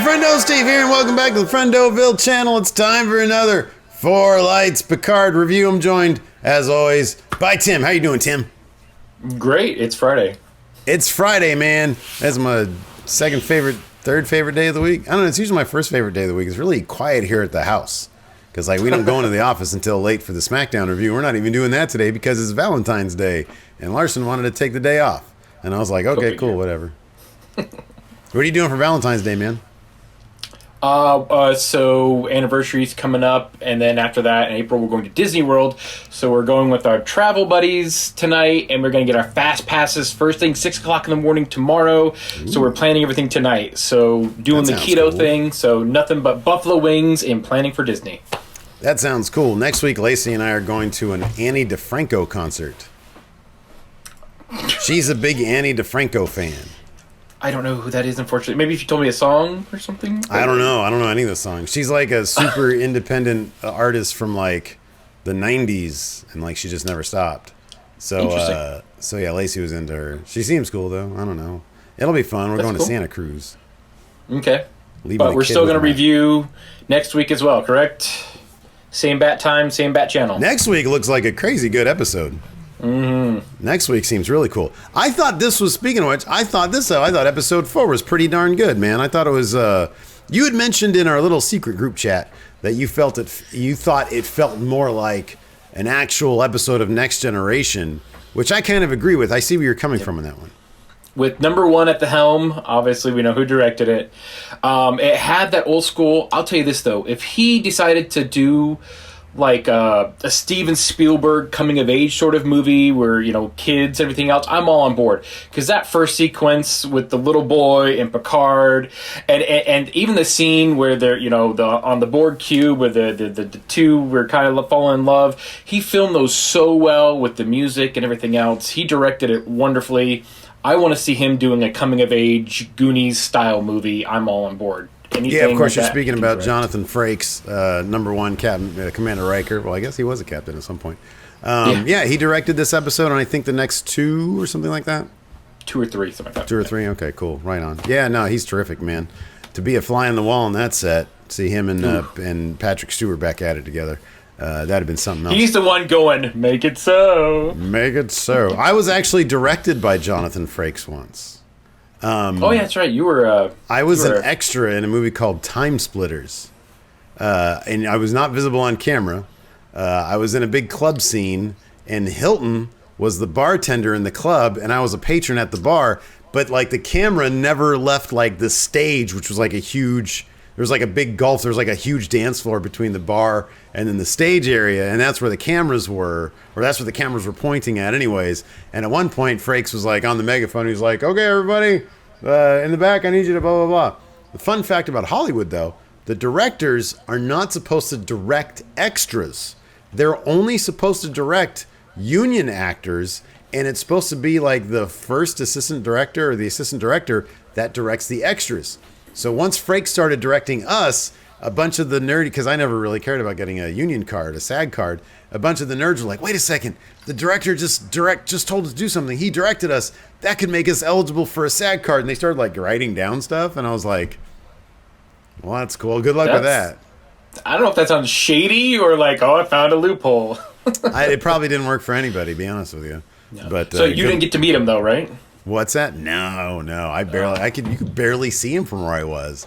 friendo, Steve here, and welcome back to the Friendoville channel. It's time for another Four Lights Picard review. I'm joined, as always, by Tim. How you doing, Tim? Great. It's Friday. It's Friday, man. That's my third favorite day of the week. I don't know. It's usually my first favorite day of the week. It's really quiet here at the house because, we don't go into the office until late for the SmackDown review. We're not even doing that today because it's Valentine's Day, and Larson wanted to take the day off, and I was like, okay, cool, whatever. What are you doing for Valentine's Day, man? So anniversary's coming up, and then after that, in April, we're going to Disney World. So we're going with our travel buddies tonight, and we're going to get our fast passes first thing 6 o'clock in the morning tomorrow. Ooh. So we're planning everything tonight. So doing the keto thing. So nothing but buffalo wings and planning for Disney. That sounds cool. Next week, Lacey and I are going to an Annie DeFranco concert. She's a big Annie DeFranco fan. I don't know who that is, unfortunately. Maybe if you told me a song or something. I don't know. I don't know any of the songs. She's like a super independent artist from like the 90s, and she just never stopped. So yeah, Lacey was into her. She seems cool though. I don't know. It'll be fun. We're going to Santa Cruz. Okay. But we're still going to review next week as well, correct? Same bat time, same bat channel. Next week looks like a crazy good episode. Mm-hmm. Next week seems really cool. I thought this was, speaking of which, I thought episode 4 was pretty darn good, man. I thought it was, you had mentioned in our little secret group chat that you thought it felt more like an actual episode of Next Generation, which I kind of agree with. I see where you're coming from in that one. With number 1 at the helm, obviously we know who directed it. It had that old school, I'll tell you this though, if he decided to do a Steven Spielberg coming of age sort of movie where, kids, everything else, I'm all on board. Because that first sequence with the little boy and Picard, and even the scene where they're, on the Borg cube where the two were kind of falling in love, he filmed those so well with the music and everything else. He directed it wonderfully. I want to see him doing a coming of age Goonies style movie. I'm all on board. Yeah, of course, you're speaking about Jonathan Frakes, number 1 captain, Commander Riker. Well, I guess he was a captain at some point. Yeah, he directed this episode, and I think the next 2 or something like that. 2 or 3, something like that. 2 or 3, okay, cool, right on. Yeah, no, he's terrific, man. To be a fly on the wall on that set, see him and Patrick Stewart back at it together, that'd have been something else. He's the one going, make it so. Make it so. I was actually directed by Jonathan Frakes once. Oh yeah, that's right. You were. I was an extra in a movie called Time Splitters, and I was not visible on camera. I was in a big club scene, and Hilton was the bartender in the club, and I was a patron at the bar. But the camera never left the stage, which was a huge. There was a big gulf. There was a huge dance floor between the bar and then the stage area, and that's where the cameras were, or that's where the cameras were pointing at anyways. And at one point, Frakes was on the megaphone. He was like, okay, everybody, in the back, I need you to blah, blah, blah. The fun fact about Hollywood, though, the directors are not supposed to direct extras. They're only supposed to direct union actors, and it's supposed to be the first assistant director or the assistant director that directs the extras. So once Frakes started directing us, a bunch of the nerdy, because I never really cared about getting a union card, a SAG card, a bunch of the nerds were like, wait a second, the director just told us to do something. He directed us. That could make us eligible for a SAG card. And they started writing down stuff. And I was like, well, that's cool. Good luck with that. I don't know if that sounds shady or I found a loophole. It probably didn't work for anybody, to be honest with you. No. But so you didn't get to meet him though, right? What's that? No. You could barely see him from where I was.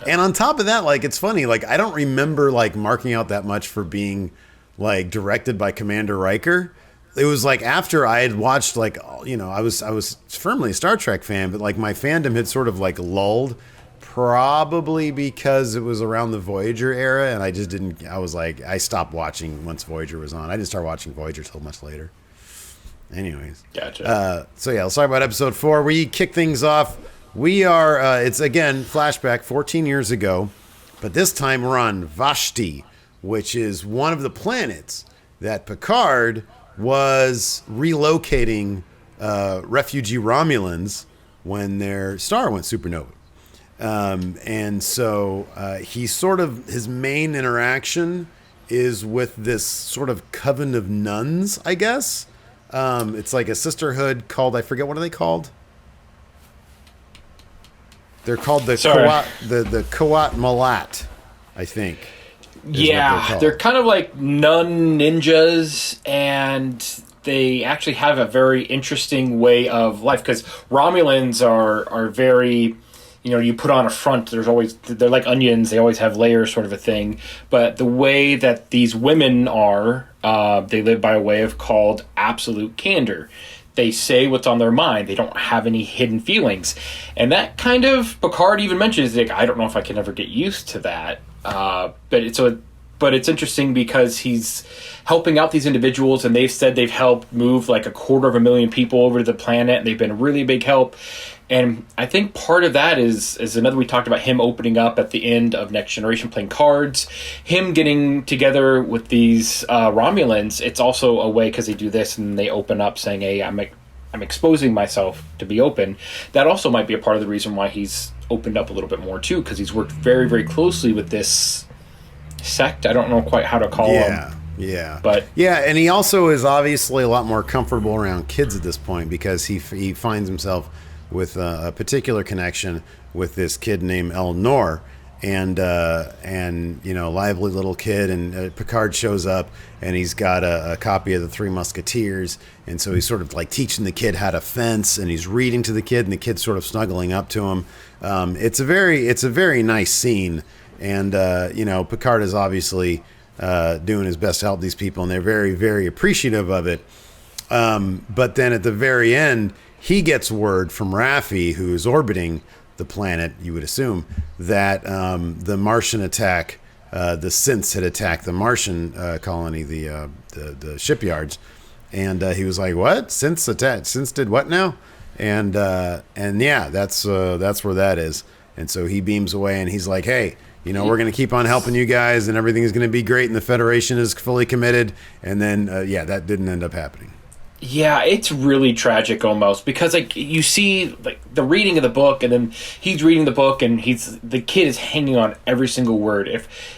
And on top of that, it's funny, I don't remember marking out that much for being directed by Commander Riker. It was after I had watched I was firmly a Star Trek fan, but my fandom had sort of lulled, probably because it was around the Voyager era, and I just didn't. I stopped watching once Voyager was on. I didn't start watching Voyager till much later. Anyways. Gotcha. So yeah, let's talk about episode 4. We kick things off. We are, it's again, flashback 14 years ago, but this time we're on Vashti, which is one of the planets that Picard was relocating refugee Romulans when their star went supernova. And so his main interaction is with this sort of coven of nuns, I guess. It's like a sisterhood called, I forget, what are they called? They're called the Sorry. the Kawat Malat, I think. Yeah, they're kind of like nun ninjas, and they actually have a very interesting way of life, because Romulans are very, you put on a front. They're like onions. They always have layers, sort of a thing. But the way that these women are, they live by a way of called absolute candor. They say what's on their mind. They don't have any hidden feelings. And that kind of, Picard even mentions, like, I don't know if I can ever get used to that. But it's interesting because he's helping out these individuals, and they've said they've helped move like 250,000 people over to the planet, and they've been a really big help. And I think part of that is another, we talked about him opening up at the end of Next Generation playing cards, him getting together with these Romulans. It's also a way, because they do this and they open up saying, hey, I'm exposing myself to be open. That also might be a part of the reason why he's opened up a little bit more too, because he's worked very, very closely with this sect. I don't know quite how to call them. Yeah. But yeah, and he also is obviously a lot more comfortable around kids at this point, because he finds himself with a particular connection with this kid named Elnor, and lively little kid, and Picard shows up, and he's got a copy of the Three Musketeers, and so he's sort of like teaching the kid how to fence, and he's reading to the kid, and the kid's sort of snuggling up to him. It's a very nice scene, and Picard is obviously doing his best to help these people, and they're very, very appreciative of it. But then at the very end, he gets word from Raffi, who's orbiting the planet, you would assume, that the Martian attack, the synths had attacked the Martian colony, the shipyards, and he was like, "What? Synths attacked? Synths did what now?" And yeah, that's where that is. And so he beams away, and he's like, "Hey, we're going to keep on helping you guys, and everything is going to be great, and the Federation is fully committed." And then that didn't end up happening. Yeah, it's really tragic almost, because like you see like the reading of the book, and then he's reading the book, and the kid is hanging on every single word.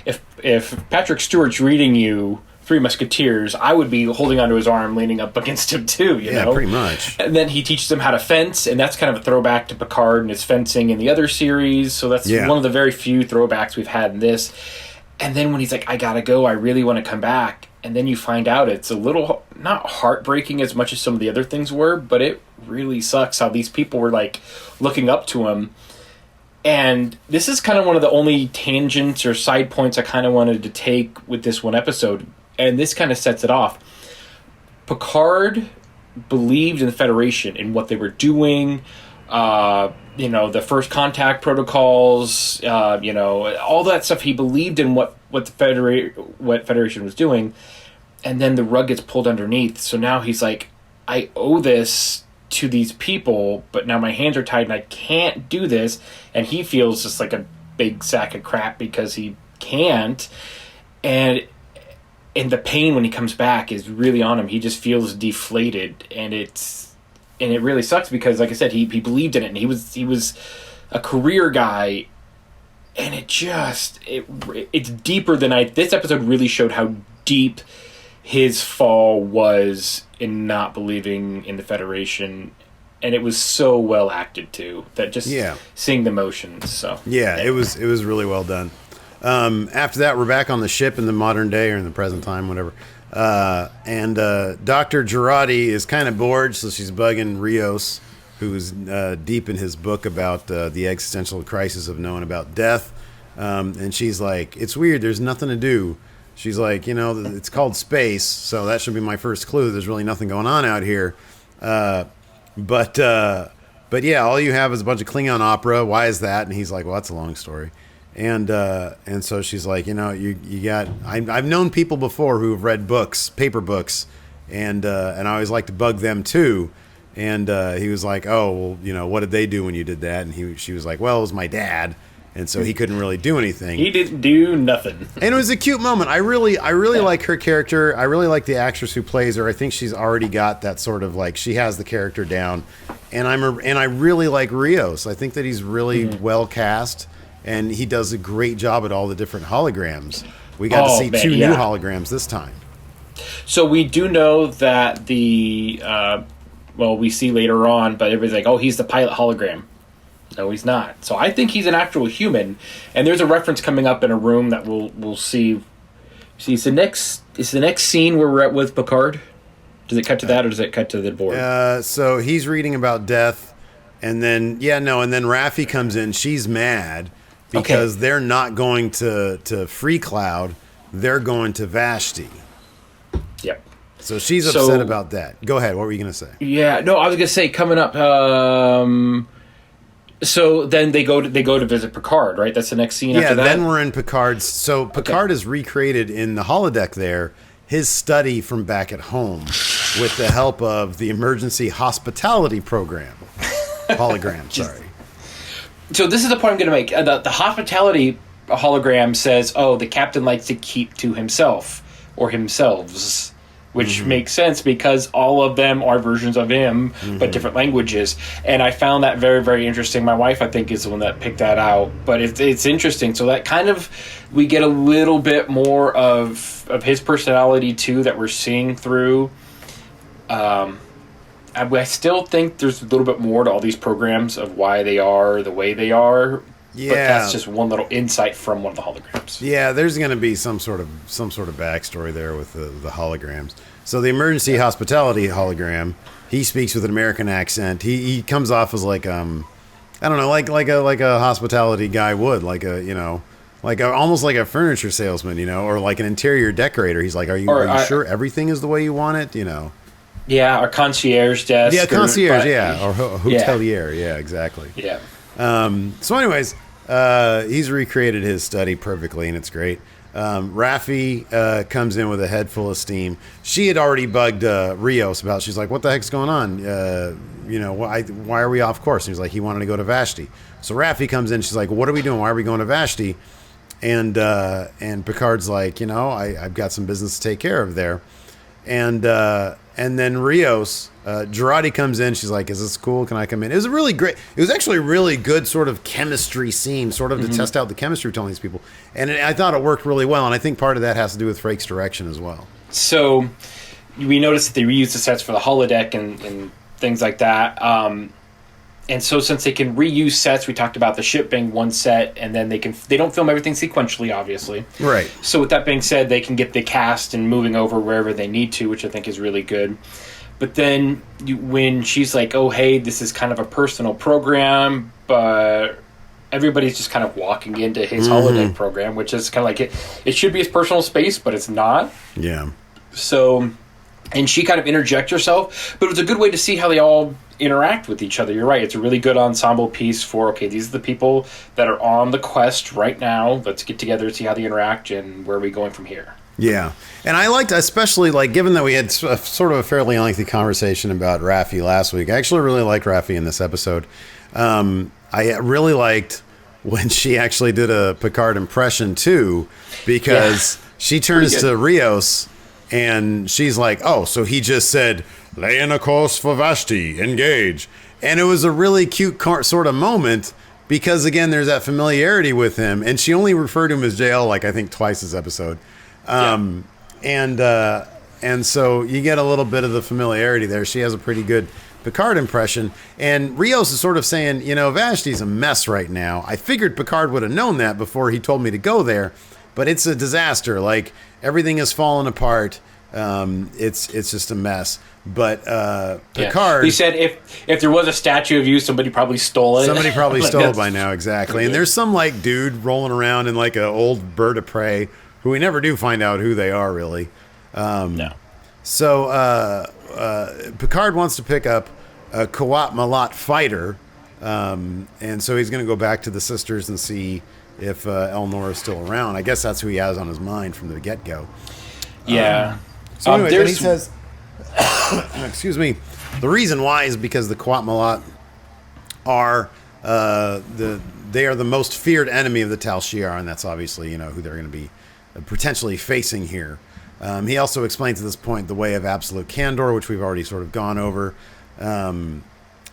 If Patrick Stewart's reading you Three Musketeers, I would be holding onto his arm, leaning up against him too. You know, pretty much. And then he teaches him how to fence, and that's kind of a throwback to Picard and his fencing in the other series. So that's one of the very few throwbacks we've had in this. And then when he's like, "I gotta go, I really want to come back," and then you find out it's a little, not heartbreaking as much as some of the other things were, but it really sucks how these people were like looking up to him. And this is kind of one of the only tangents or side points I kind of wanted to take with this one episode, and this kind of sets it off. Picard believed in the Federation, in what they were doing, the first contact protocols, all that stuff. He believed in what Federation was doing, and then the rug gets pulled underneath. So now he's like, I owe this to these people, but now my hands are tied and I can't do this. And he feels just like a big sack of crap because he can't. And the pain when he comes back is really on him. He just feels deflated, and it really sucks because, like I said, he believed in it, and he was a career guy, and it's deeper than this episode really showed how deep his fall was in not believing in the Federation, and it was so well acted too, that just seeing the emotions. So it was really well done. After that, we're back on the ship in the modern day, or in the present time, whatever. And Dr. Girardi is kind of bored, so she's bugging Rios, who's deep in his book about the existential crisis of knowing about death. And she's like, "It's weird, there's nothing to do." She's like, it's called space, so that should be my first clue. There's really nothing going on out here. But yeah, all you have is a bunch of Klingon opera. Why is that? And he's like, "Well, that's a long story." And so she's like, you got. I've known people before who have read books, paper books, and I always like to bug them too. And he was like, "Oh, well, what did they do when you did that?" And she was like, "Well, it was my dad, and so he couldn't really do anything. He didn't do nothing." And it was a cute moment. I really like her character. I really like the actress who plays her. I think she's already got that sort of like, she has the character down. And I really like Rios. I think that he's really well cast. And he does a great job at all the different holograms. We got to see two new holograms this time. So we do know that we see later on, but everybody's like, "Oh, he's the pilot hologram." No, he's not. So I think he's an actual human. And there's a reference coming up in a room that we'll see. See, it's the next scene where we're at with Picard. Does it cut to that, or does it cut to the board? So he's reading about death, and then and then Raffi comes in. She's mad because they're not going to Free Cloud. They're going to Vashti. Yep. So she's upset about that. Go ahead. What were you going to say? Yeah. No, I was going to say coming up. So then they go to visit Picard, right? That's the next scene. After that. Then we're in Picard's. So Picard is recreated in the holodeck there. His study from back at home with the help of the emergency hospitality program. Hologram, sorry. So this is the point I'm going to make. The hospitality hologram says, oh, the captain likes to keep to himself or himselves, which makes sense because all of them are versions of him, but different languages. And I found that very, very interesting. My wife, I think, is the one that picked that out. But it's interesting. So that kind of, we get a little bit more of his personality, too, that we're seeing through. I still think there's a little bit more to all these programs of why they are the way they are. Yeah. But that's just one little insight from one of the holograms. Yeah, there's going to be some sort of backstory there with the holograms. So the emergency hospitality hologram, he speaks with an American accent. He comes off as like I don't know, like a hospitality guy would, almost like a furniture salesman, or like an interior decorator. He's like, are you sure everything is the way you want it, Yeah, or concierge desk. Yeah, concierge, or hotelier, yeah, exactly. Yeah. So anyways, he's recreated his study perfectly, and it's great. Raffi comes in with a head full of steam. She had already bugged Rios about. She's like, "What the heck's going on? Why are we off course?" And he's like, "He wanted to go to Vashti." So Raffi comes in. She's like, "What are we doing? Why are we going to Vashti?" And Picard's like, I've got some business to take care of there. And then Rios, Girardi comes in. She's like, "Is this cool? Can I come in?" It was it was actually a really good sort of chemistry scene, sort of to test out the chemistry between these people. And I thought it worked really well. And I think part of that has to do with Frakes' direction as well. So we noticed that they reused the sets for the holodeck and things like that. And so since they can reuse sets, we talked about the ship being one set, and then they don't film everything sequentially, obviously. Right. So with that being said, they can get the cast and moving over wherever they need to, which I think is really good. But then when she's like, "Oh, hey, this is kind of a personal program," but everybody's just kind of walking into his holodeck program, which is kind of like it should be his personal space, but it's not. Yeah. So, and she kind of interjects herself, but it was a good way to see how they all interact with each other. You're right. It's a really good ensemble piece for, okay, these are the people that are on the quest right now. Let's get together and see how they interact and where are we going from here. Yeah. And I liked, especially, given that we had sort of a fairly lengthy conversation about Raffi last week, I actually really liked Raffi in this episode. I really liked when she actually did a Picard impression, too, because she turns to Rios and she's like, "Oh, so he just said, lay in a course for Vashti, engage." And it was a really cute sort of moment because, again, there's that familiarity with him. And she only referred to him as JL, I think, twice this episode. And so you get a little bit of the familiarity there. She has a pretty good Picard impression. And Rios is sort of saying, Vashti's a mess right now. I figured Picard would have known that before he told me to go there. But it's a disaster. Everything has fallen apart. It's just a mess. But Picard, he said if there was a statue of you, somebody probably stole it. Somebody probably stole it by now, exactly. And there's some dude rolling around in an old bird of prey who we never do find out who they are really. No. So Picard wants to pick up a Kawat Malat fighter, and so he's going to go back to the sisters and see if Elnor is still around. I guess that's who he has on his mind from the get-go. Yeah. So anyway, then he says, excuse me, the reason why is because the Kawat Malat are they are the most feared enemy of the Tal Shiar, and that's obviously who they're going to be potentially facing here. He also explains at this point the way of absolute candor, which we've already sort of gone over. And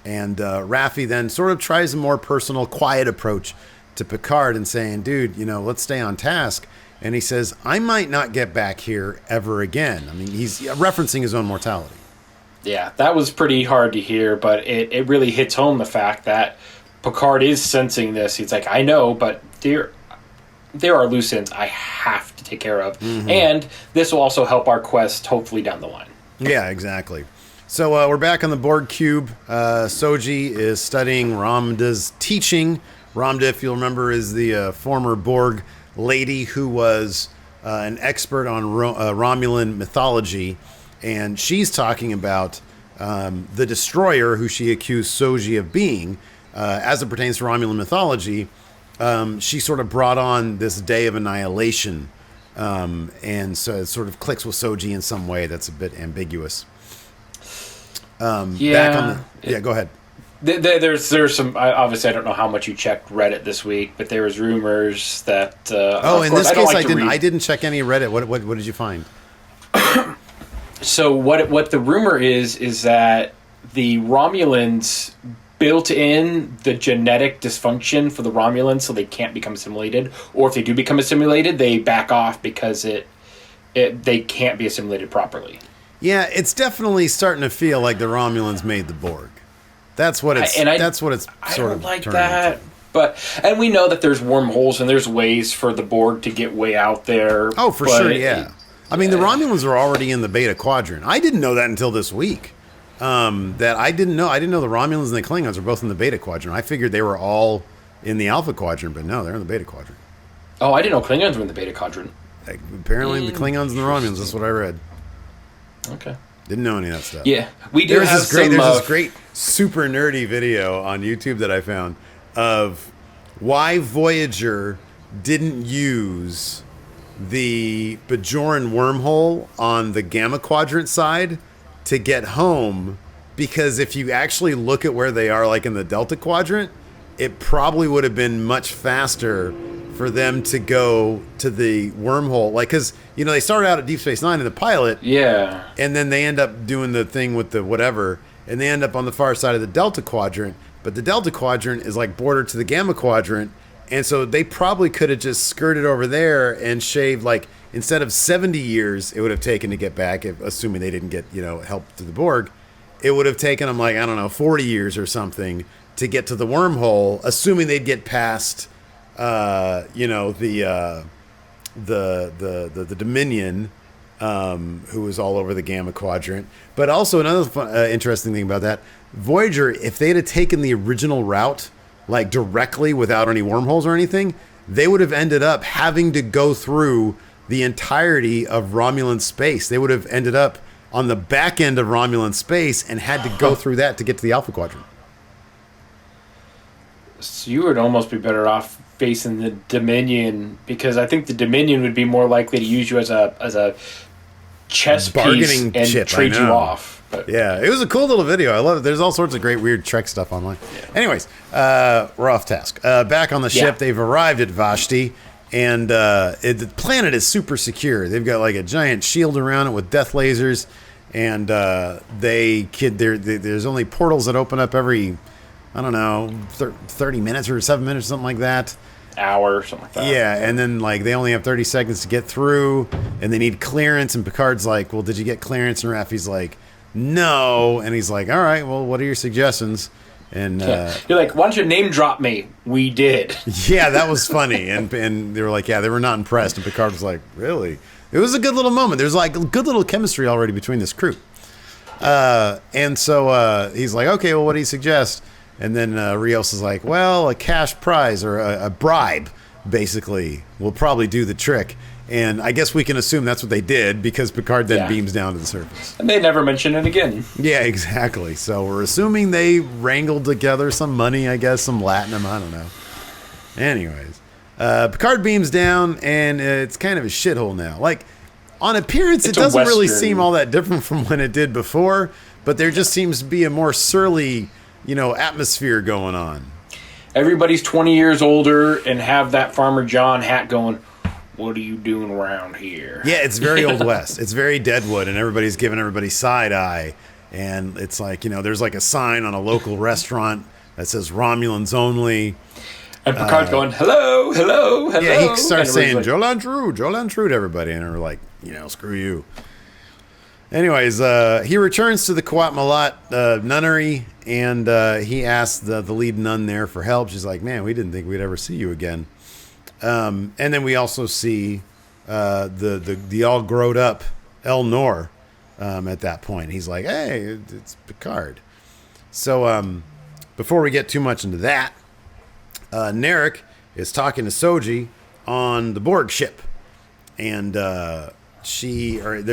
Raffi then sort of tries a more personal, quiet approach to Picard and saying, "Dude, let's stay on task." And he says, "I might not get back here ever again." I mean, he's referencing his own mortality. Yeah, that was pretty hard to hear, but it really hits home the fact that Picard is sensing this. He's like, I know, but there are loose ends I have to take care of. Mm-hmm. And this will also help our quest, hopefully, down the line. Yeah, exactly. So we're back on the Borg cube. Soji is studying Ramda's teaching. Ramda, if you'll remember, is the former Borg lady who was an expert on Romulan mythology. And she's talking about the destroyer who she accused Soji of being. As it pertains to Romulan mythology, she sort of brought on this day of annihilation. And so it sort of clicks with Soji in some way that's a bit ambiguous. Go ahead. There's some, obviously I don't know how much you checked Reddit this week, but there was rumors that... in this case I didn't check any Reddit. What did you find? So what the rumor is that the Romulans built in the genetic dysfunction for the Romulans so they can't become assimilated, or if they do become assimilated, they back off because they can't be assimilated properly. Yeah, it's definitely starting to feel like the Romulans made the Borg. That's what it's sort of like that. And we know that there's wormholes and there's ways for the Borg to get way out there. Oh, for sure, yeah. I mean, the Romulans are already in the Beta Quadrant. I didn't know that until this week. I didn't know the Romulans and the Klingons are both in the Beta Quadrant. I figured they were all in the Alpha Quadrant, but no, they're in the Beta Quadrant. Oh, I didn't know Klingons were in the Beta Quadrant. Apparently, the Klingons and the Romulans. That's what I read. Okay. Didn't know any of that stuff. Yeah, we do There's this great super nerdy video on YouTube that I found of why Voyager didn't use the Bajoran wormhole on the Gamma Quadrant side to get home, because if you actually look at where they are, like in the Delta Quadrant, it probably would have been much faster for them to go to the wormhole. Like, because, they started out at Deep Space Nine in the pilot. Yeah. And then they end up doing the thing with the whatever, and they end up on the far side of the Delta Quadrant. But the Delta Quadrant is like bordered to the Gamma Quadrant. And so they probably could have just skirted over there and shaved, like, instead of 70 years it would have taken to get back, assuming they didn't get, help to the Borg, it would have taken them, like, I don't know, 40 years or something to get to the wormhole, assuming they'd get past, the Dominion, who was all over the Gamma Quadrant. But also another interesting thing about that, Voyager, if they'd have taken the original route, like directly without any wormholes or anything, they would have ended up having to go through the entirety of Romulan space. They would have ended up on the back end of Romulan space and had to go through that to get to the Alpha Quadrant. So you would almost be better off facing the Dominion, because I think the Dominion would be more likely to use you as a chess bargaining piece and trade you off. But yeah, it was a cool little video. I love it. There's all sorts of great weird Trek stuff online. Yeah. Anyways, we're off task. Back on the ship, they've arrived at Vashti, and the planet is super secure. They've got like a giant shield around it with death lasers, and there's only portals that open up every, I don't know, 30 minutes or 7 minutes or something like that. Hour or something like that. Yeah, and then like they only have 30 seconds to get through, and they need clearance, and Picard's like, well, did you get clearance? And Raffi's like, no. And he's like, all right, well, what are your suggestions? And you're like, why don't you name drop me? We did. Yeah, that was funny. And they were like, yeah, they were not impressed. And Picard was like, really? It was a good little moment. There's like good little chemistry already between this crew. And so he's like, okay, well, what do you suggest? And then Rios is like, well, a cash prize or a bribe, basically, will probably do the trick. And I guess we can assume that's what they did, because Picard then beams down to the surface. And they never mention it again. Yeah, exactly. So we're assuming they wrangled together some money, I guess, some latinum, I don't know. Anyways, Picard beams down, and it's kind of a shithole now. Like, on appearance, it doesn't really seem all that different from when it did before, but there just seems to be a more surly, atmosphere going on. Everybody's 20 years older and have that Farmer John hat going, what are you doing around here? Yeah, it's very Old West. It's very Deadwood, and everybody's giving everybody side eye. And it's like, there's like a sign on a local restaurant that says Romulans only. And Picard's going, hello, hello, hello. Yeah, he starts saying, like, Jolan True to everybody. And they're like, screw you. Anyways, he returns to the Quat Malat nunnery, and he asks the lead nun there for help. She's like, man, we didn't think we'd ever see you again. And then we also see the all growed up El Nor at that point. He's like, hey, it's Picard. So before we get too much into that, Narek is talking to Soji on the Borg ship. And they're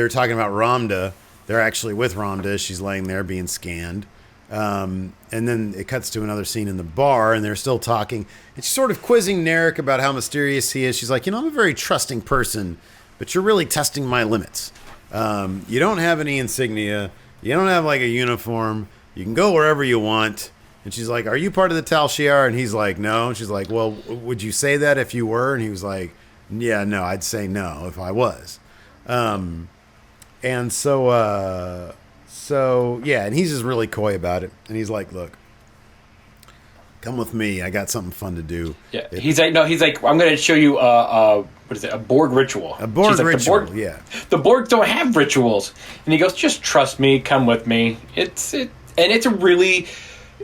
talking about Ramda. They're actually with Ramda. She's laying there being scanned. And then it cuts to another scene in the bar, and they're still talking. And she's sort of quizzing Narek about how mysterious he is. She's like, I'm a very trusting person, but you're really testing my limits. You don't have any insignia. You don't have like a uniform. You can go wherever you want. And she's like, are you part of the Tal Shiar? And he's like, no. And she's like, well, would you say that if you were? And he was like, yeah, no, I'd say no if I was. And so yeah, and he's just really coy about it. And he's like, look, come with me. I got something fun to do. Yeah, he's like, I'm going to show you what is it? A Borg ritual. A Borg ritual, yeah. The Borg don't have rituals. And he goes, just trust me, come with me. It's a really...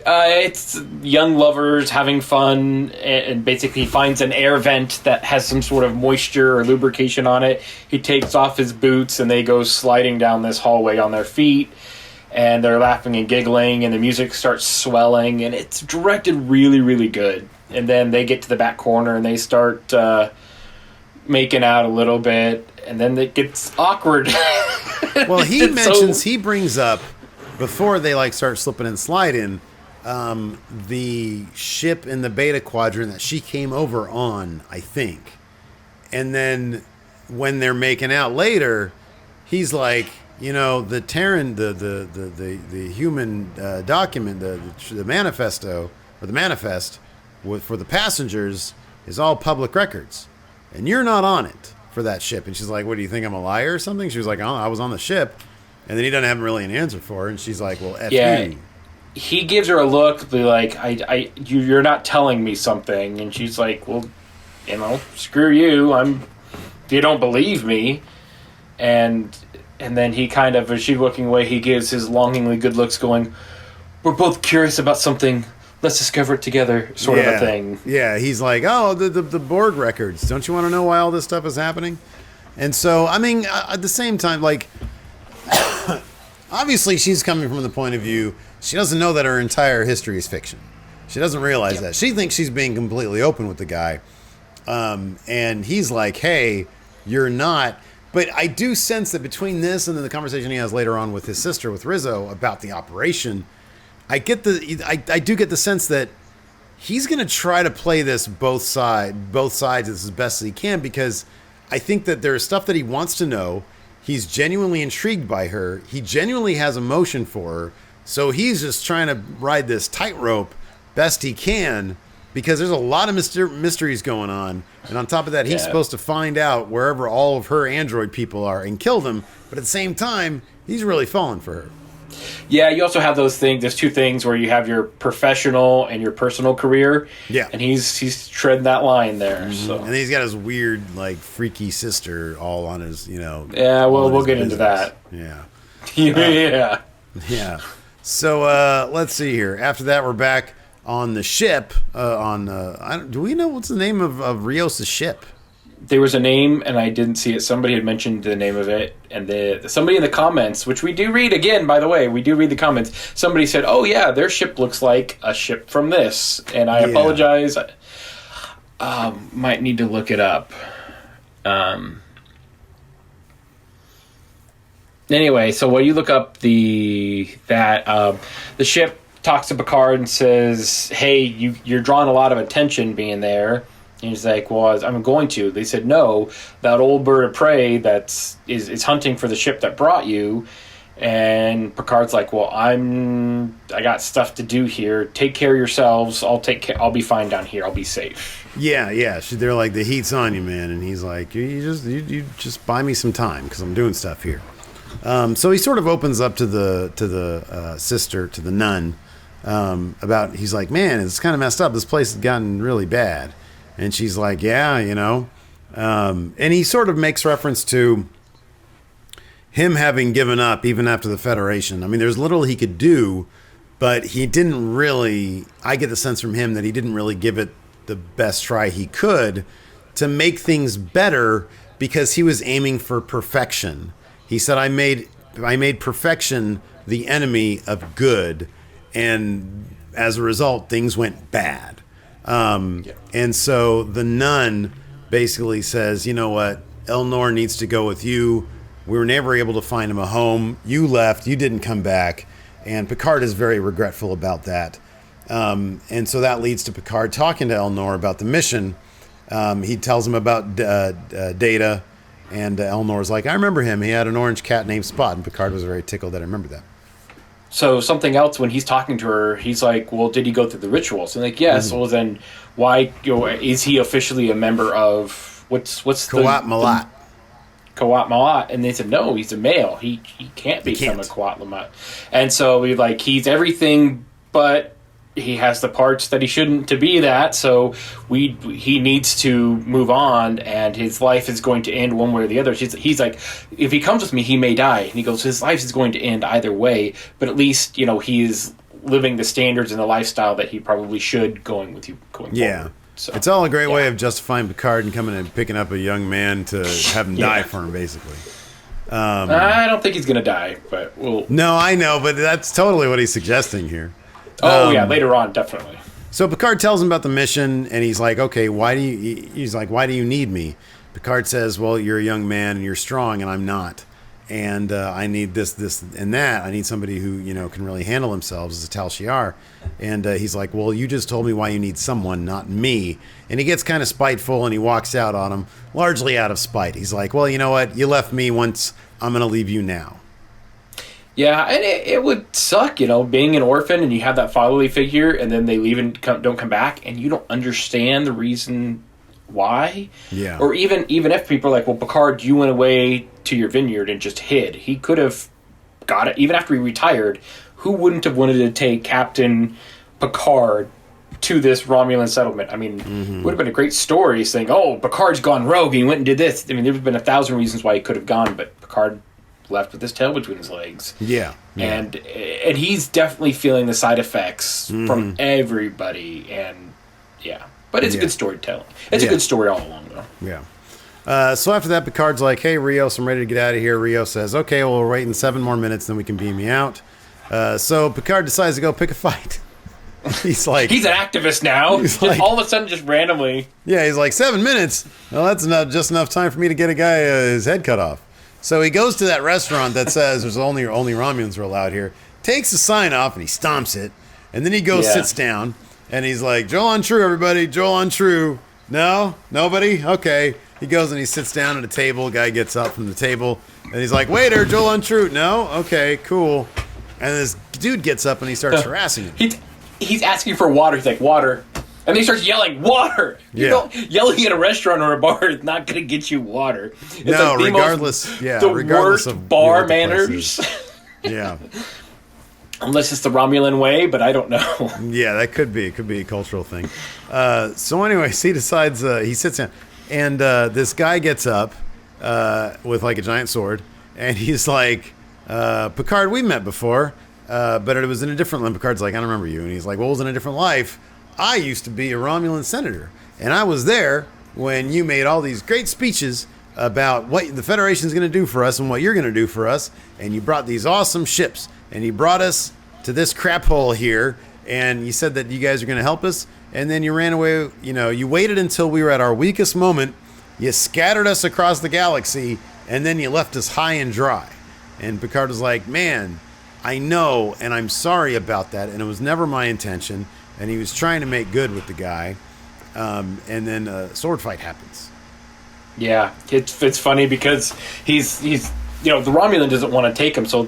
it's young lovers having fun, and basically he finds an air vent that has some sort of moisture or lubrication on it. He takes off his boots, and they go sliding down this hallway on their feet, and they're laughing and giggling, and the music starts swelling, and it's directed really, really good. And then they get to the back corner, and they start making out a little bit, and then it gets awkward. Well, he brings up, before they like start slipping and sliding, the ship in the Beta Quadrant that she came over on, I think. And then when they're making out later, he's like, the Terran, the human document, the manifesto, or the manifest for the passengers is all public records. And you're not on it for that ship. And she's like, what, do you think I'm a liar or something? She was like, oh, I was on the ship. And then he doesn't have really an answer for her. And she's like, well, F you. He gives her a look, be like, you're not telling me something. And she's like, well, screw you. If you don't believe me. And then he kind of, as she's looking away, he gives his longingly good looks going, we're both curious about something. Let's discover it together, sort of a thing. Yeah, he's like, oh, the Borg records. Don't you want to know why all this stuff is happening? And so, I mean, at the same time, like, obviously she's coming from the point of view, she doesn't know that her entire history is fiction. She doesn't realize that. She thinks she's being completely open with the guy. And he's like, hey, you're not. But I do sense that between this and then the conversation he has later on with his sister, with Rizzo, about the operation, I do get the sense that he's going to try to play this both sides as best as he can, because I think that there's stuff that he wants to know. He's genuinely intrigued by her. He genuinely has emotion for her. So he's just trying to ride this tightrope best he can, because there's a lot of mysteries going on. And on top of that, he's supposed to find out wherever all of her android people are and kill them. But at the same time, he's really falling for her. Yeah, you also have those things. There's two things where you have your professional and your personal career. Yeah. And he's treading that line there. Mm-hmm. So. And he's got his weird, like, freaky sister all on his, Yeah, well, we'll get into that. Yeah. Yeah. Yeah. So let's see here. After that, we're back on the ship. Do we know what's the name of Rios' ship? There was a name, and I didn't see it. Somebody had mentioned the name of it, and somebody in the comments, which we do read again, by the way, we do read the comments. Somebody said, "Oh yeah, their ship looks like a ship from this," and I apologize. Might need to look it up. Anyway, so when you look up the ship talks to Picard and says, "Hey, you're drawing a lot of attention being there." And he's like, "Well, I'm going to." They said, "No, that old bird of prey is hunting for the ship that brought you." And Picard's like, "Well, I got stuff to do here. Take care of yourselves. I'll be fine down here. I'll be safe." Yeah. They're like, "The heat's on you, man." And he's like, "You just buy me some time because I'm doing stuff here." So he sort of opens up to the sister, to the nun, about, he's like, "Man, it's kind of messed up. This place has gotten really bad." And she's like, "Yeah, and he sort of makes reference to, him having given up even after the Federation. I mean, there's little he could do, but he didn't really. I get the sense from him that he didn't really give it the best try he could to make things better because he was aiming for perfection. He said, I made perfection the enemy of good, and as a result, things went bad. And so the nun basically says, you know what, Elnor needs to go with you. We were never able to find him a home. You left. You didn't come back. And Picard is very regretful about that. And so that leads to Picard talking to Elnor about the mission. He tells him about Data, and Elnor's like, I remember him. He had an orange cat named Spot. And Picard was very tickled that I remember that. So something else, when he's talking to her, he's like, well, did he go through the rituals? And like, yes. Well, then why, is he officially a member of, what's Qowat Milat. Qowat Milat? And they said, no, he's a male. He can't become a Qowat Milat. And so he's everything, but he has the parts that he shouldn't to be that. So he needs to move on, and his life is going to end one way or the other. He's like, if he comes with me, he may die. And he goes, his life is going to end either way, but at least, he is living the standards and the lifestyle that he probably should going forward. So, it's all a great way of justifying Picard and coming and picking up a young man to have him die for him, basically. I don't think he's going to die, but we'll... No, I know, but that's totally what he's suggesting here. Later on, definitely. So Picard tells him about the mission, and he's like, okay, why do you need me? Picard says, well, you're a young man, and you're strong, and I'm not. And I need this, and that. I need somebody who, can really handle themselves as a Tal Shiar. And he's like, well, you just told me why you need someone, not me. And he gets kind of spiteful, and he walks out on him, largely out of spite. He's like, well, you know what? You left me once. I'm going to leave you now. Yeah, and it would suck, being an orphan and you have that fatherly figure, and then they leave and don't come back, and you don't understand the reason why. Yeah. Or even if people are like, well, Picard, you went away to your vineyard and just hid. He could have got it. Even after he retired, who wouldn't have wanted to take Captain Picard to this Romulan settlement? I mean, it would have been a great story saying, oh, Picard's gone rogue and he went and did this. I mean, there would have been 1,000 reasons why he could have gone, but Picard left with his tail between his legs. Yeah. And he's definitely feeling the side effects from everybody. And but it's a good storytelling. It's a good story all along, though. Yeah. So after that, Picard's like, hey, Rios, I'm ready to get out of here. Rios says, okay, well, we're waiting 7 more minutes, then we can beam me out. So Picard decides to go pick a fight. He's like... He's an activist now. All of a sudden, just randomly. Yeah, he's like, 7 minutes? Well, that's just enough time for me to get a guy his head cut off. So he goes to that restaurant that says there's only Romulans are allowed here, takes the sign off, and he stomps it. And then he goes, sits down, and he's like, Joel on True, everybody, Joel on True. No? Nobody? Okay. He goes and he sits down at a table. Guy gets up from the table, and he's like, waiter, Joel on True. No? Okay, cool. And this dude gets up, and he starts harassing him. He's asking for water. He's like, water. And then he starts yelling, water! Yelling at a restaurant or a bar is not going to get you water. It's regardless worst of bar manners. Yeah. Unless it's the Romulan way, but I don't know. Yeah, that could be. It could be a cultural thing. So anyways, he decides, he sits down, and this guy gets up with like a giant sword, and he's like, Picard, we met before, but it was in a different life. Picard's like, I don't remember you. And he's like, well, it was in a different life. I used to be a Romulan senator, and I was there when you made all these great speeches about what the Federation's going to do for us and what you're going to do for us, and you brought these awesome ships, and you brought us to this crap hole here, and you said that you guys are going to help us, and then you ran away. You waited until we were at our weakest moment, you scattered us across the galaxy, and then you left us high and dry. And Picard was like, man, I know, and I'm sorry about that, and it was never my intention. And he was trying to make good with the guy, and then a sword fight happens. Yeah, it's funny because he's the Romulan doesn't want to take him, so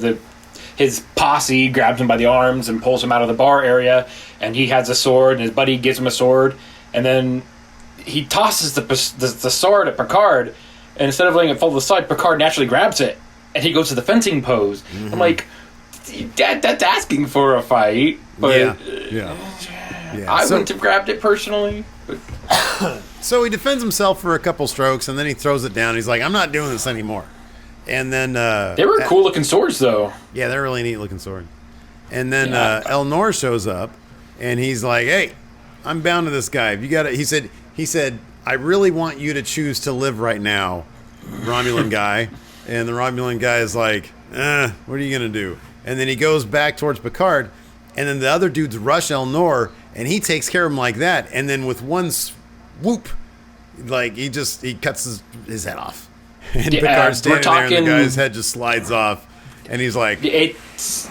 his posse grabs him by the arms and pulls him out of the bar area, and he has a sword, and his buddy gives him a sword, and then he tosses the sword at Picard, and instead of letting it fall to the side, Picard naturally grabs it, and he goes to the fencing pose. I'm like, that's asking for a fight, but yeah. I wouldn't have grabbed it personally. But. So he defends himself for a couple strokes, and then he throws it down. He's like, I'm not doing this anymore. And then They were cool looking swords, though. yeah, they're a really neat looking sword. And then Elnor shows up, and he's like, "Hey, I'm bound to this guy. If you got it," he said, "I really want you to choose to live right now, Romulan guy." And the Romulan guy is like, "What are you gonna do?" And then he goes back towards Picard, and then the other dudes rush Elnor, and he takes care of him like that. And then with one swoop, like he cuts his head off. And Picard's standing there, and the guy's head just slides off, and he's like, It's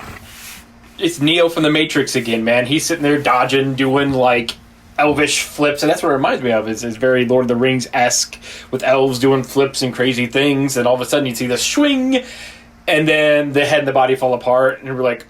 Neo from the Matrix again, man. He's sitting there dodging, doing like elvish flips, and that's what it reminds me of. It's very Lord of the Rings-esque, with elves doing flips and crazy things, and all of a sudden you see the swing, and then the head and the body fall apart, and we're like...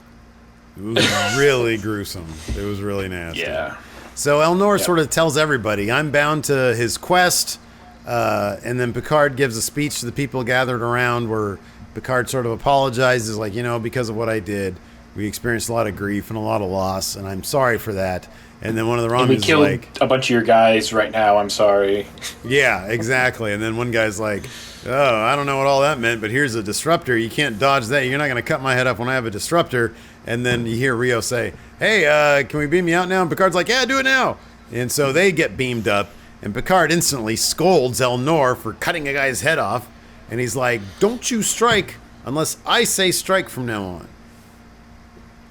It was really gruesome. It was really nasty. Yeah. So Elnor sort of tells everybody, I'm bound to his quest, and then Picard gives a speech to the people gathered around where Picard sort of apologizes, like, because of what I did, we experienced a lot of grief and a lot of loss, and I'm sorry for that. And then one of the Romulans is like... we killed a bunch of your guys right now, I'm sorry. Yeah, exactly. And then one guy's like, oh, I don't know what all that meant, but here's a disruptor. You can't dodge that. You're not going to cut my head off when I have a disruptor. And then you hear Rio say, hey, can we beam me out now? And Picard's like, yeah, do it now. And so they get beamed up, and Picard instantly scolds Elnor for cutting a guy's head off. And he's like, don't you strike unless I say strike from now on.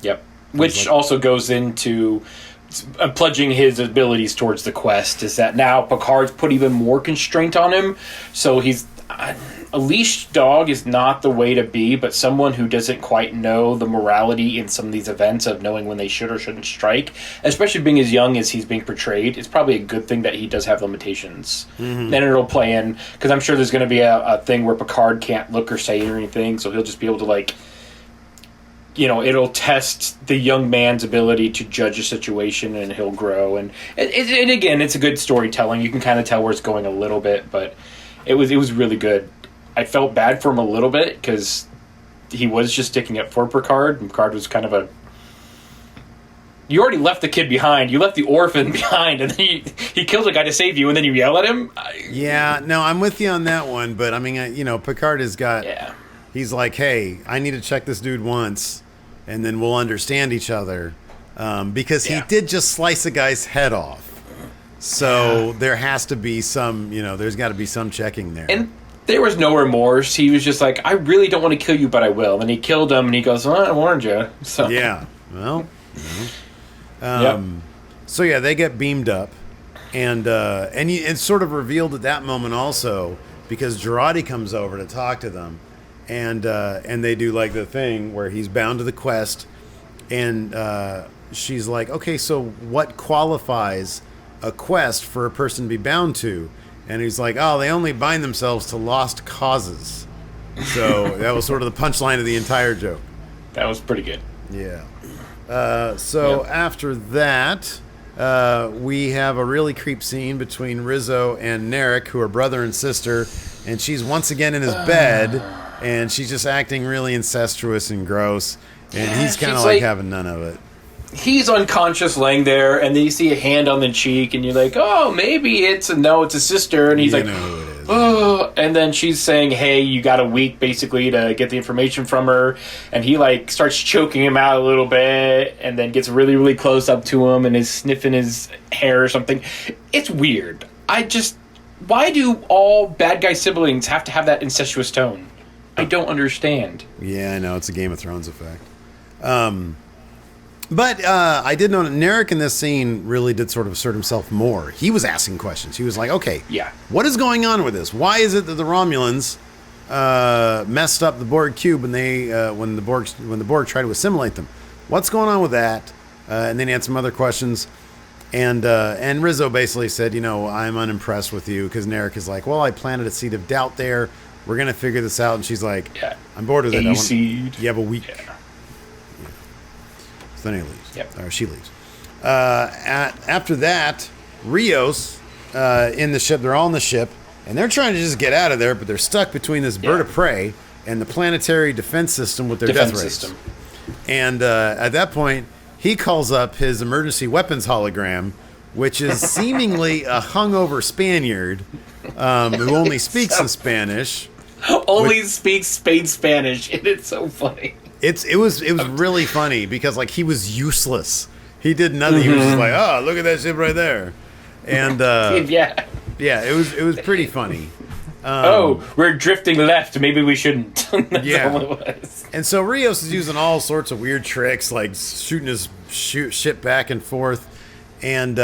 Yep. Which also goes into pledging his abilities towards the quest, is that now Picard's put even more constraint on him. So he's... a leash dog is not the way to be, but someone who doesn't quite know the morality in some of these events of knowing when they should or shouldn't strike, especially being as young as he's being portrayed, it's probably a good thing that he does have limitations. Mm-hmm. Then it'll play in, because I'm sure there's going to be a thing where Picard can't look or say anything, so he'll just be able to, like, it'll test the young man's ability to judge a situation, and he'll grow. And again, it's a good storytelling. You can kind of tell where it's going a little bit, but it was really good. I felt bad for him a little bit because he was just sticking up for Picard, and Picard was kind of a... You already left the kid behind. You left the orphan behind, and then he kills a guy to save you, and then you yell at him? Yeah, no, I'm with you on that one, but I mean, Picard has got... Yeah. He's like, hey, I need to check this dude once, and then we'll understand each other, because he did just slice a guy's head off. So there has to be some, there's got to be some checking there. And there was no remorse. He was just like, I really don't want to kill you, but I will. And he killed him, and he goes, I warned you. So. Yeah. Well. So yeah, they get beamed up, and it's sort of revealed at that moment also, because Jurati comes over to talk to them, and they do like the thing where he's bound to the quest, and she's like, okay, so what qualifies a quest for a person to be bound to? And he's like, oh, they only bind themselves to lost causes. So that was sort of the punchline of the entire joke. That was pretty good. Yeah. After that, we have a really creep scene between Rizzo and Narek, who are brother and sister, and she's once again in his bed, and she's just acting really incestuous and gross, and he's kind of like having none of it. He's unconscious laying there, and then you see a hand on the cheek, and you're like, oh, maybe it's a sister. And he's like, oh, and then she's saying, hey, you got a week basically to get the information from her, and he like starts choking him out a little bit, and then gets really, really close up to him and is sniffing his hair or something. It's weird. Why do all bad guy siblings have to have that incestuous tone? I don't understand. Yeah, I know, it's a Game of Thrones effect. But I did know that Narek in this scene really did sort of assert himself more. He was asking questions. He was like, okay, what is going on with this? Why is it that the Romulans messed up the Borg cube when the Borg tried to assimilate them? What's going on with that? And then he had some other questions. And Rizzo basically said, I'm unimpressed with you, because Narek is like, well, I planted a seed of doubt there. We're going to figure this out. And she's like, I'm bored with it. You have a week. Yeah. So then he leaves. Or she leaves. After that, Rios in the ship. They're all in the ship, and they're trying to just get out of there, but they're stuck between this bird of prey and the planetary defense system with their death rays. And at that point, he calls up his emergency weapons hologram, which is seemingly a hungover Spaniard who only speaks in Spanish. only speaks Spanish, and it's so funny. It was really funny because like he was useless. He did nothing. He was just like, oh, look at that ship right there, and yeah, it was pretty funny. We're drifting left. Maybe we shouldn't. Yeah. All it was. And so Rios is using all sorts of weird tricks, like shooting his ship back and forth, and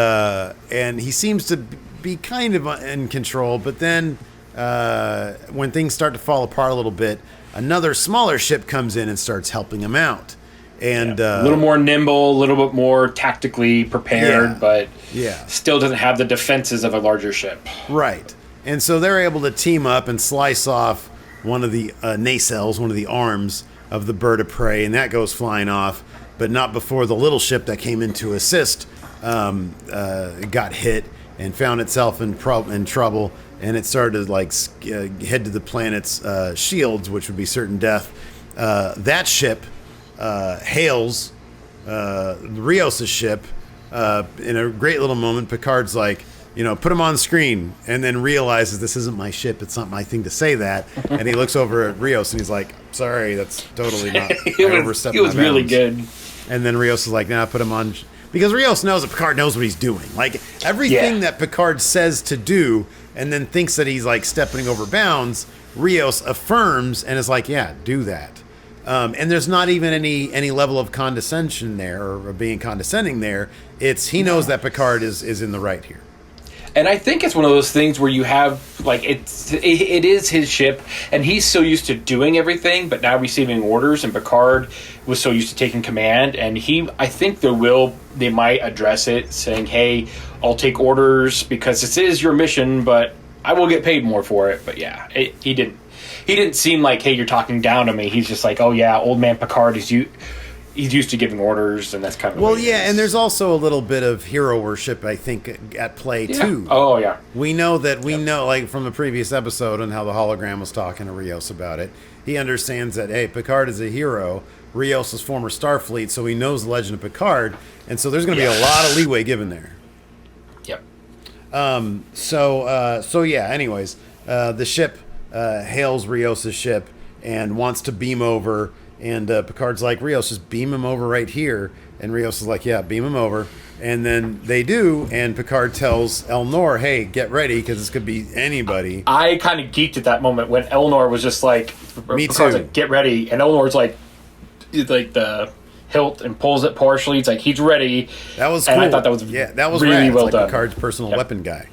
he seems to be kind of in control. But then when things start to fall apart a little bit, another smaller ship comes in and starts helping him out. And a little more nimble, a little bit more tactically prepared, but still doesn't have the defenses of a larger ship. Right. And so they're able to team up and slice off one of the nacelles, one of the arms of the bird of prey, and that goes flying off, but not before the little ship that came in to assist got hit and found itself in trouble, and it started to like head to the planet's shields, which would be certain death. That ship hails Rios' ship in a great little moment. Picard's like, put him on screen, and then realizes this isn't my ship. It's not my thing to say that. And he looks over at Rios and he's like, sorry, that's totally not. It was really good. And then Rios is like, nah, put him on. Because Rios knows that Picard knows what he's doing. Like everything that Picard says to do and then thinks that he's like stepping over bounds, Rios affirms and is like, yeah, do that. And there's not even any level of condescension there or being condescending there. He knows that Picard is in the right here. And I think it's one of those things where you have, like, it is his ship, and he's so used to doing everything, but now receiving orders, and Picard was so used to taking command, and I think they might address it, saying, hey, I'll take orders because this is your mission, but I will get paid more for it. But yeah, he didn't seem like, hey, you're talking down to me. He's just like, oh yeah, old man Picard is he's used to giving orders, and that's kind of and there's also a little bit of hero worship, I think, at play too. Oh yeah, we know like from the previous episode and how the hologram was talking to Rios about it. He understands that Picard is a hero. Rios is former Starfleet, so he knows the legend of Picard, and so there's going to be a lot of leeway given there. Yep. Anyways, the ship hails Rios' ship and wants to beam over. And Picard's like, Rios, just beam him over right here. And Rios is like, yeah, beam him over. And then they do, and Picard tells Elnor, hey, get ready, because this could be anybody. I kind of geeked at that moment when Elnor was just like, Me Picard's too. like, get ready. And Elnor's like the hilt and pulls it partially. It's like, he's ready. That was cool. And I thought that was really rad. well it's like done. Picard's personal weapon guy.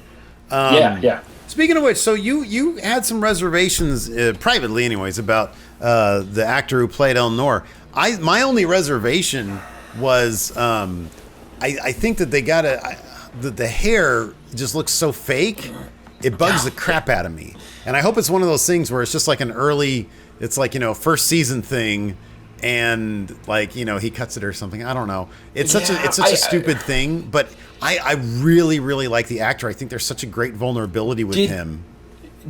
Yeah. Speaking of which, so you had some reservations, privately anyways, about the actor who played Elnor. My only reservation was I think that they got the hair just looks so fake. It bugs the crap out of me. And I hope it's one of those things where it's just like it's like, first season thing, and like, he cuts it or something. I don't know. It's such a stupid thing, but I really, really like the actor. I think there's such a great vulnerability with him.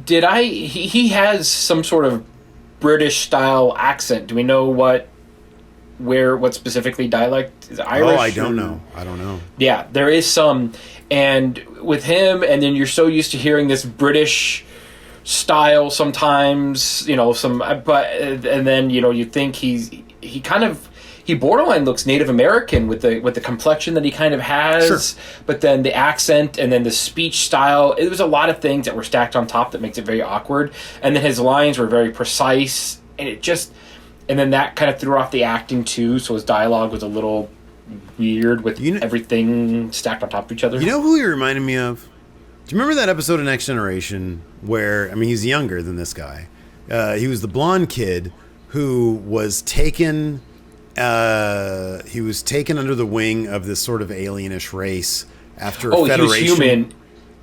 He has some sort of British style accent. Do we know what specifically dialect? Is it Irish? Oh, I don't know. Yeah, there is some. And with him, and then you're so used to hearing this British style sometimes, and then, you think he borderline looks Native American with the complexion that he kind of has, sure. But then the accent and then the speech style, it was a lot of things that were stacked on top that makes it very awkward. And then his lines were very precise, and then that kind of threw off the acting too, so his dialogue was a little weird with everything stacked on top of each other. You know who he reminded me of? Do you remember that episode of Next Generation where, he's younger than this guy. He was the blonde kid who was taken under the wing of this sort of alienish race after Federation. He was human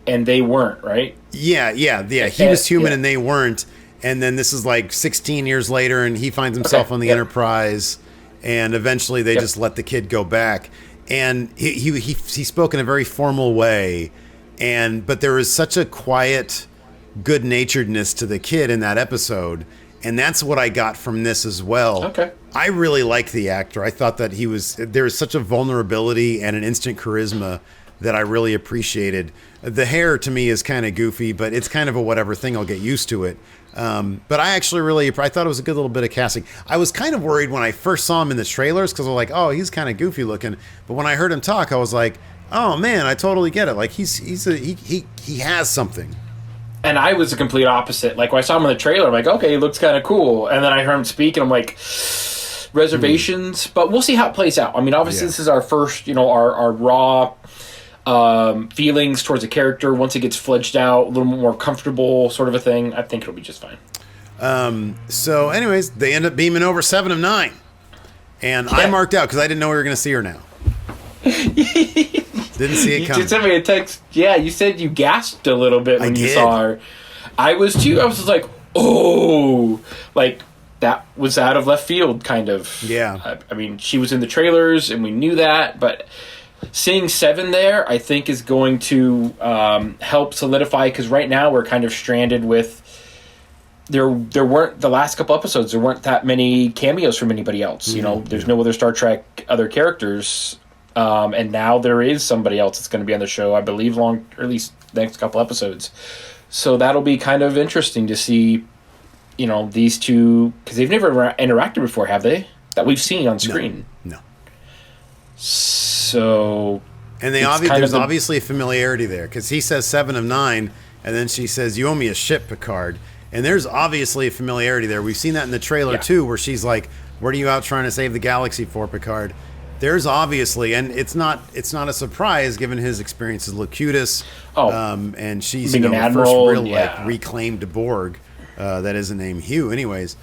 and they weren't, right? Yeah. He was human and they weren't. And then this is like 16 years later, and he finds himself on the Enterprise, and eventually they just let the kid go back. And he spoke in a very formal way, but there was such a quiet, good-naturedness to the kid in that episode, and that's what I got from this as well. Okay. I really liked the actor. I thought that there was such a vulnerability and an instant charisma that I really appreciated. The hair to me is kind of goofy, but it's kind of a whatever thing. I'll get used to it. But I actually I thought it was a good little bit of casting. I was kind of worried when I first saw him in the trailers because I was like, oh, he's kind of goofy looking. But when I heard him talk, I was like, oh man, I totally get it. Like he has something. And I was the complete opposite. Like when I saw him in the trailer, I'm like, okay, he looks kind of cool. And then I heard him speak, and I'm like, reservations. But we'll see how it plays out. I mean, obviously, this is our first, our raw feelings towards a character. Once it gets fledged out, a little more comfortable, sort of a thing. I think it'll be just fine. So, anyways, they end up beaming over 7 of 9, and I marked out because I didn't know we were going to see her now. Didn't see it coming. You sent me a text. Yeah, you said you gasped a little bit when you saw her. I was too. I was just like, oh, like that was out of left field, kind of. Yeah. I mean, she was in the trailers, and we knew that, but seeing 7 there, I think, is going to help solidify, because right now we're kind of stranded with. There weren't, the last couple episodes, there weren't that many cameos from anybody else. There's no other Star Trek other characters. And now there is somebody else that's going to be on the show, I believe, or at least the next couple episodes. So that'll be kind of interesting to see, these two, because they've never interacted before, have they? That we've seen on screen. No. So. And there's obviously a familiarity there, because he says 7 of 9, and then she says, "You owe me a ship, Picard." And there's obviously a familiarity there. We've seen that in the trailer too, where she's like, "What are you out trying to save the galaxy for, Picard?" There's obviously, and it's not a surprise given his experience as Locutus. And she's being an the admiral, first real reclaimed Borg that isn't named Hugh. Anyways,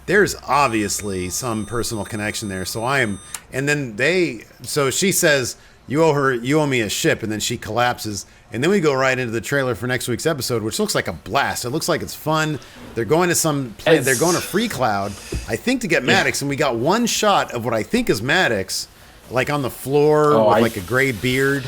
there's obviously some personal connection there. So she says, you owe me a ship, and then she collapses. And then we go right into the trailer for next week's episode, which looks like a blast. It looks like it's fun. They're going to they're going to Free Cloud, I think, to get Maddox. And we got one shot of what I think is Maddox, like on the floor with like a gray beard.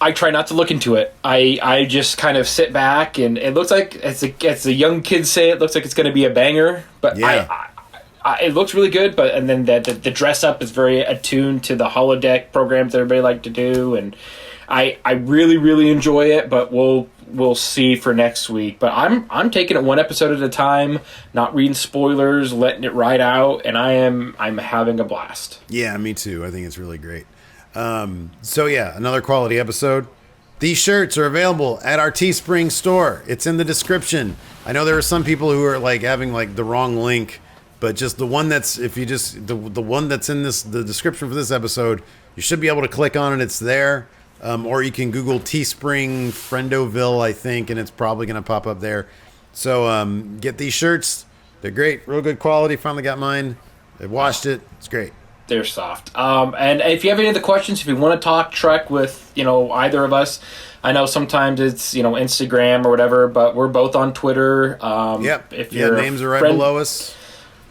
I try not to look into it. I just kind of sit back, and it looks like, as the young kids say, it looks like it's going to be a banger. But it looks really good. And then the dress up is very attuned to the holodeck programs that everybody like to do, and I really, really enjoy it, but we'll see for next week. But I'm taking it one episode at a time, not reading spoilers, letting it ride out, and I'm having a blast. Yeah, me too. I think it's really great. Another quality episode. These shirts are available at our Teespring store. It's in the description. I know there are some people who are like having like the wrong link, but just the one that's the one that's in the description for this episode, you should be able to click on it. It's there. Or you can Google Teespring Friendoville, I think, and it's probably going to pop up there. So get these shirts. They're great. Real good quality. Finally got mine. I washed it. It's great. They're soft. And if you have any other questions, if you want to talk Trek with, either of us, I know sometimes it's, Instagram or whatever, but we're both on Twitter. If your names are right below us.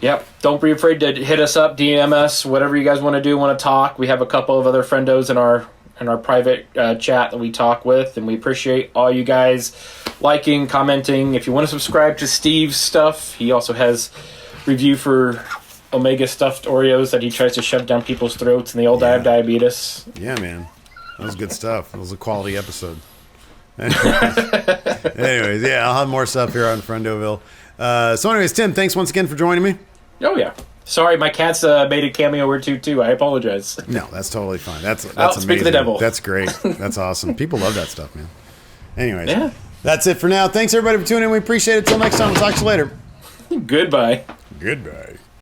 Yep. Don't be afraid to hit us up, DM us, whatever you guys want to do, want to talk. We have a couple of other friendos in our private chat that we talk with, and we appreciate all you guys liking, commenting. If you want to subscribe to Steve's stuff, he also has review for Omega stuffed Oreos that he tries to shove down people's throats, and they all die of diabetes. Yeah, man. That was good stuff. It was a quality episode. Anyways, I'll have more stuff here on Friendoville. Anyways, Tim, thanks once again for joining me. Oh, yeah. Sorry, my cat's made a cameo or two, too. I apologize. No, that's totally fine. That's amazing. Speak of the devil. That's great. That's awesome. People love that stuff, man. Anyways, that's it for now. Thanks, everybody, for tuning in. We appreciate it. Till next time. We'll talk to you later. Goodbye. Goodbye.